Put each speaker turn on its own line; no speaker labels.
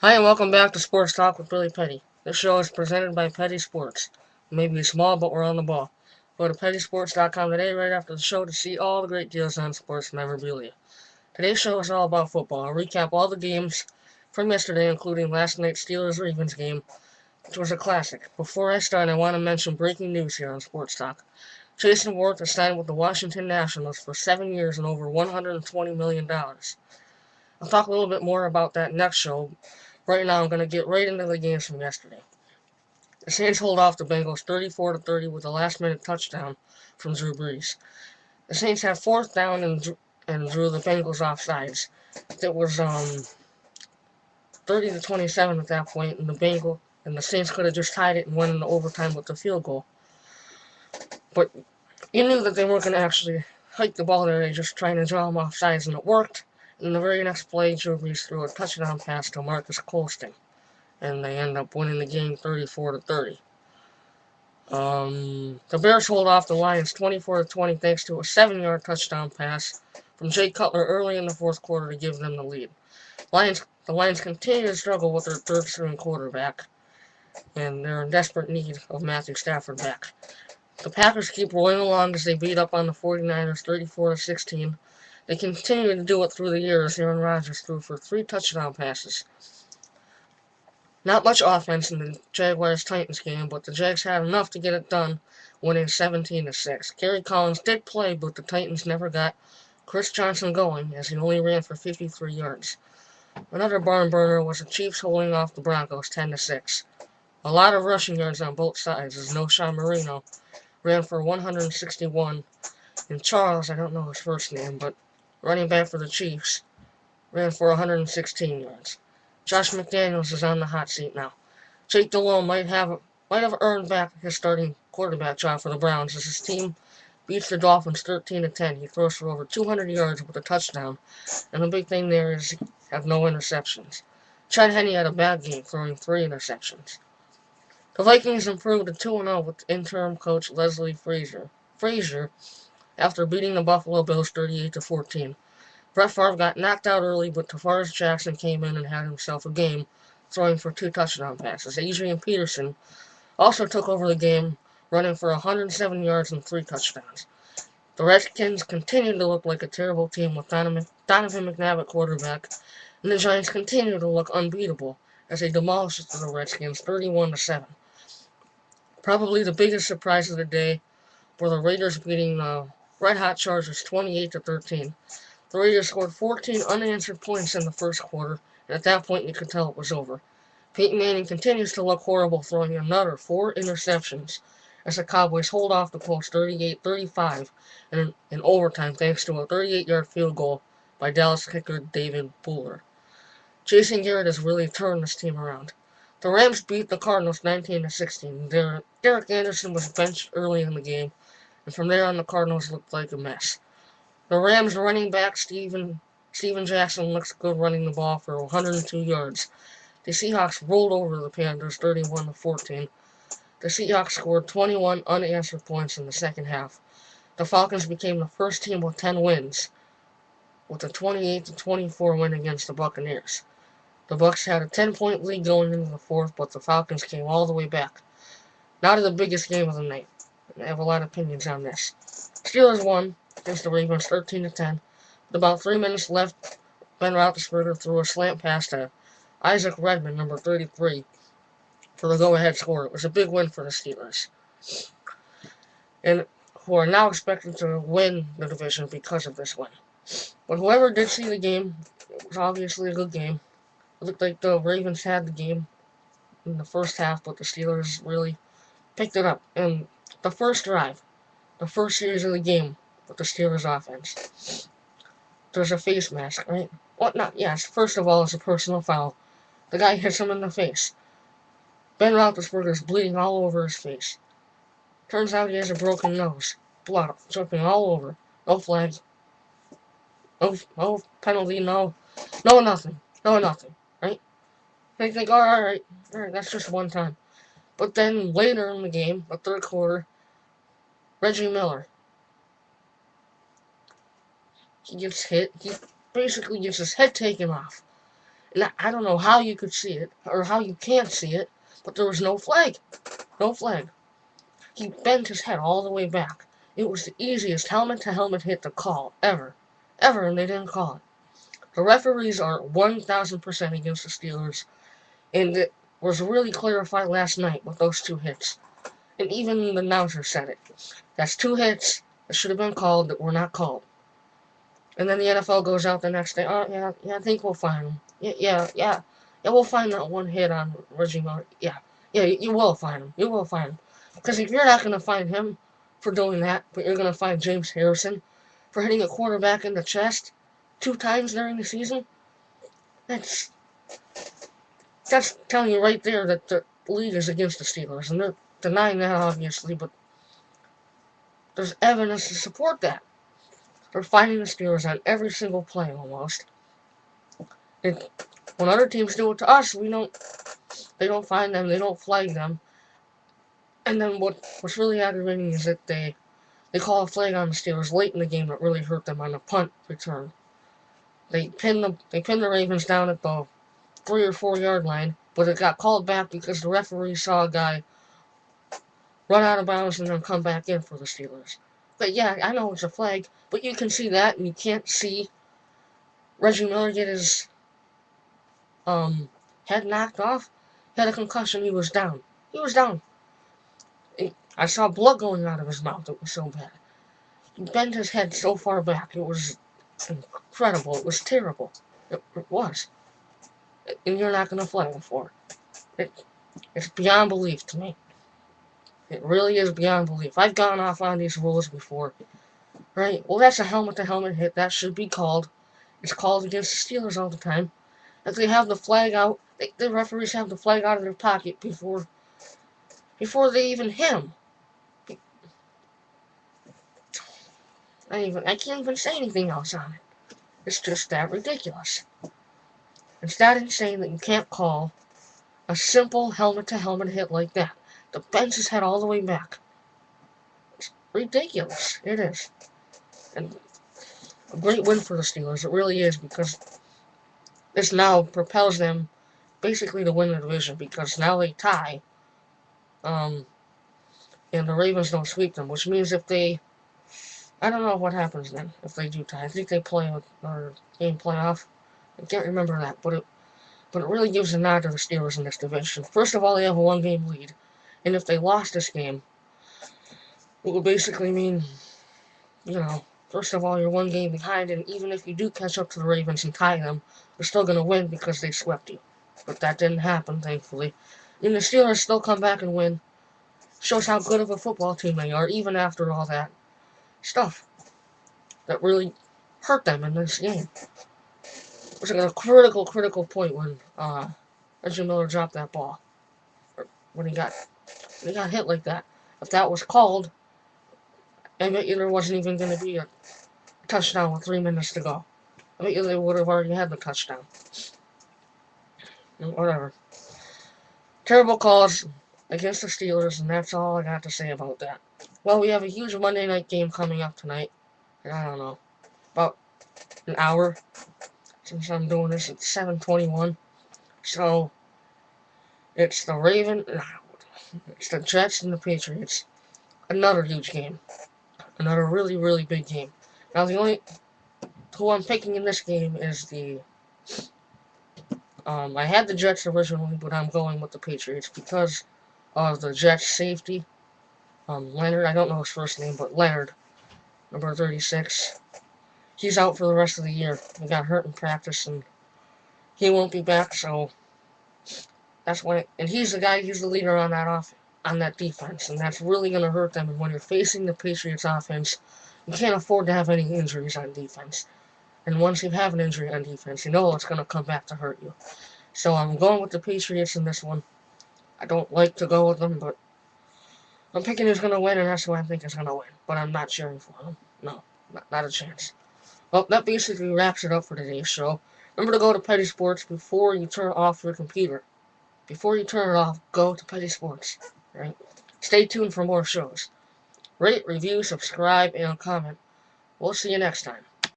Hi, and welcome back to Sports Talk with Billy Petty. This show is presented by Petty Sports. We may be small, but we're on the ball. Go to pettysports.com today right after the show to see all the great deals on sports memorabilia. Today's show is all about football. I'll recap all the games from yesterday, including last night's Steelers-Ravens game, which was a classic. Before I start, I want to mention breaking news here on Sports Talk. Jason Ward has signed with the Washington Nationals for 7 years and over $120 million. I'll talk a little bit more about that next show. Right now, I'm going to get right into the games from yesterday. The Saints hold off the Bengals 34-30 with a last-minute touchdown from Drew Brees. The Saints had fourth down and drew the Bengals off sides. It was 30-27 at that point, and the Saints could have just tied it and went into overtime with the field goal. But you knew that they weren't going to actually hike the ball there. They just trying to draw them off sides, and it worked. In the very next play, Drew Brees threw a touchdown pass to Marcus Colston, and they end up winning the game 34-30. The Bears hold off the Lions 24-20 thanks to a 7-yard touchdown pass from Jay Cutler early in the fourth quarter to give them the lead. The Lions continue to struggle with their third-string quarterback, and they're in desperate need of Matthew Stafford back. The Packers keep rolling along as they beat up on the 49ers 34-16. They continue to do it through the years. Aaron Rodgers threw for 3 touchdown passes. Not much offense in the Jaguars-Titans game, but the Jags had enough to get it done, winning 17-6. Gary Collins did play, but the Titans never got Chris Johnson going, as he only ran for 53 yards. Another barn burner was the Chiefs holding off the Broncos 10-6. A lot of rushing yards on both sides, as Knowshon Moreno ran for 161, and Charles, I don't know his first name, but running back for the Chiefs, ran for 116 yards. Josh McDaniels is on the hot seat now. Jake Delhomme might have earned back his starting quarterback job for the Browns as his team beats the Dolphins 13-10. He throws for over 200 yards with a touchdown, and the big thing there is he have no interceptions. Chad Henne had a bad game, throwing 3 interceptions. The Vikings improved to 2-0 with interim coach Leslie Frazier after beating the Buffalo Bills 38-14. Brett Favre got knocked out early, but Tavares Jackson came in and had himself a game, throwing for 2 touchdown passes. Adrian Peterson also took over the game, running for 107 yards and 3 touchdowns. The Redskins continued to look like a terrible team with Donovan McNabb at quarterback, and the Giants continue to look unbeatable as they demolished the Redskins 31-7. Probably the biggest surprise of the day were the Raiders beating the Red Hot Chargers 28-13. The Raiders scored 14 unanswered points in the first quarter, and at that point you could tell it was over. Peyton Manning continues to look horrible, throwing another 4 interceptions as the Cowboys hold off the Colts 38-35 in overtime thanks to a 38-yard field goal by Dallas kicker David Buller. Jason Garrett has really turned this team around. The Rams beat the Cardinals 19-16. Derek Anderson was benched early in the game, and from there on the Cardinals looked like a mess. The Rams running back Steven Jackson looks good running the ball for 102 yards. The Seahawks rolled over the Panthers 31-14. The Seahawks scored 21 unanswered points in the second half. The Falcons became the first team with 10 wins, with a 28-24 win against the Buccaneers. The Bucs had a 10-point lead going into the fourth, but the Falcons came all the way back. Now to the biggest game of the night. I have a lot of opinions on this. Steelers won against the Ravens 13-10. With about 3 minutes left, Ben Roethlisberger threw a slant pass to Isaac Redman, number 33, for the go-ahead score. It was a big win for the Steelers, and who are now expected to win the division because of this win. But whoever did see the game, it was obviously a good game. It looked like the Ravens had the game in the first half, but the Steelers really picked it up. And the first drive, the first series of the game with the Steelers offense, there's a face mask, right? What not? Yes, first of all, it's a personal foul. The guy hits him in the face. Ben Roethlisberger's bleeding all over his face. Turns out he has a broken nose. Blood dripping all over. No flags. No penalty, no nothing. No nothing, right? They think, alright, that's just one time. But then later in the game, the third quarter, Reggie Miller, he gets hit. He basically gets his head taken off. And I don't know how you could see it, or how you can't see it, but there was no flag. No flag. He bent his head all the way back. It was the easiest helmet-to-helmet hit to call, ever. Ever, and they didn't call it. The referees are 1,000% against the Steelers, and it was really clarified last night with those two hits. And even the announcer said it. That's two hits that should have been called that were not called. And then the NFL goes out the next day. Oh, yeah, I think we'll find him. Yeah, we'll find that one hit on Reggie Miller. Yeah, you will find him. You will find him. Because if you're not going to find him for doing that, but you're going to find James Harrison for hitting a quarterback in the chest 2 times during the season, that's telling you right there that the league is against the Steelers. And they're denying that, obviously, but there's evidence to support that. They're finding the Steelers on every single play, almost. And when other teams do it to us, they don't find them, they don't flag them. And then what's really aggravating is that they call a flag on the Steelers late in the game that really hurt them on the punt return. They pinned the Ravens down at the 3 or 4 yard line, but it got called back because the referee saw a guy run out of bounds and then come back in for the Steelers. But yeah, I know it's a flag, but you can see that, and you can't see Reggie Miller get his head knocked off. He had a concussion. He was down. I saw blood going out of his mouth. It was so bad. He bent his head so far back. It was incredible. It was terrible. It was. And you're not going to flag him for it. It's beyond belief to me. It really is beyond belief. I've gone off on these rules before. Right? Well, that's a helmet-to-helmet hit. That should be called. It's called against the Steelers all the time. If they have the flag out, the referees have the flag out of their pocket before they even hit him. I can't even say anything else on it. It's just that ridiculous. It's that insane that you can't call a simple helmet-to-helmet hit like that. The bends his head all the way back. It's ridiculous. It is. And a great win for the Steelers. It really is, because this now propels them basically to win the division, because now they tie. And the Ravens don't sweep them, which means if they... I don't know what happens then if they do tie. I think they play another game playoff. I can't remember that, but it really gives a nod to the Steelers in this division. First of all, they have a 1-game lead, and if they lost this game, it would basically mean, first of all, you're 1 game behind, and even if you do catch up to the Ravens and tie them, they're still going to win because they swept you. But that didn't happen, thankfully. And the Steelers still come back and win. Shows how good of a football team they are, even after all that stuff that really hurt them in this game. It was a critical point when Reggie Miller dropped that ball. Or when he got hit like that. If that was called, I bet you there wasn't even going to be a touchdown with 3 minutes to go. I bet you they would have already had the touchdown. Whatever. Terrible calls against the Steelers, and that's all I got to say about that. Well, we have a huge Monday night game coming up tonight. I don't know, about an hour since I'm doing this at 7:21. So it's it's the Jets and the Patriots. Another huge game. Another really, really big game. Now the only who I'm picking in this game is the I had the Jets originally, but I'm going with the Patriots because of the Jets safety. Leonard, I don't know his first name, but Leonard, number 36. He's out for the rest of the year. He got hurt in practice, and he won't be back, so that's why. And he's the leader on that defense, and that's really going to hurt them. And when you're facing the Patriots offense, you can't afford to have any injuries on defense. And once you have an injury on defense, you know it's going to come back to hurt you. So I'm going with the Patriots in this one. I don't like to go with them, but I'm picking who's going to win, and that's who I think is going to win. But I'm not cheering for them. No, not a chance. Well, that basically wraps it up for today's show. Remember to go to Petty Sports before you turn off your computer. Before you turn it off, go to Petty Sports. Right? Stay tuned for more shows. Rate, review, subscribe, and comment. We'll see you next time.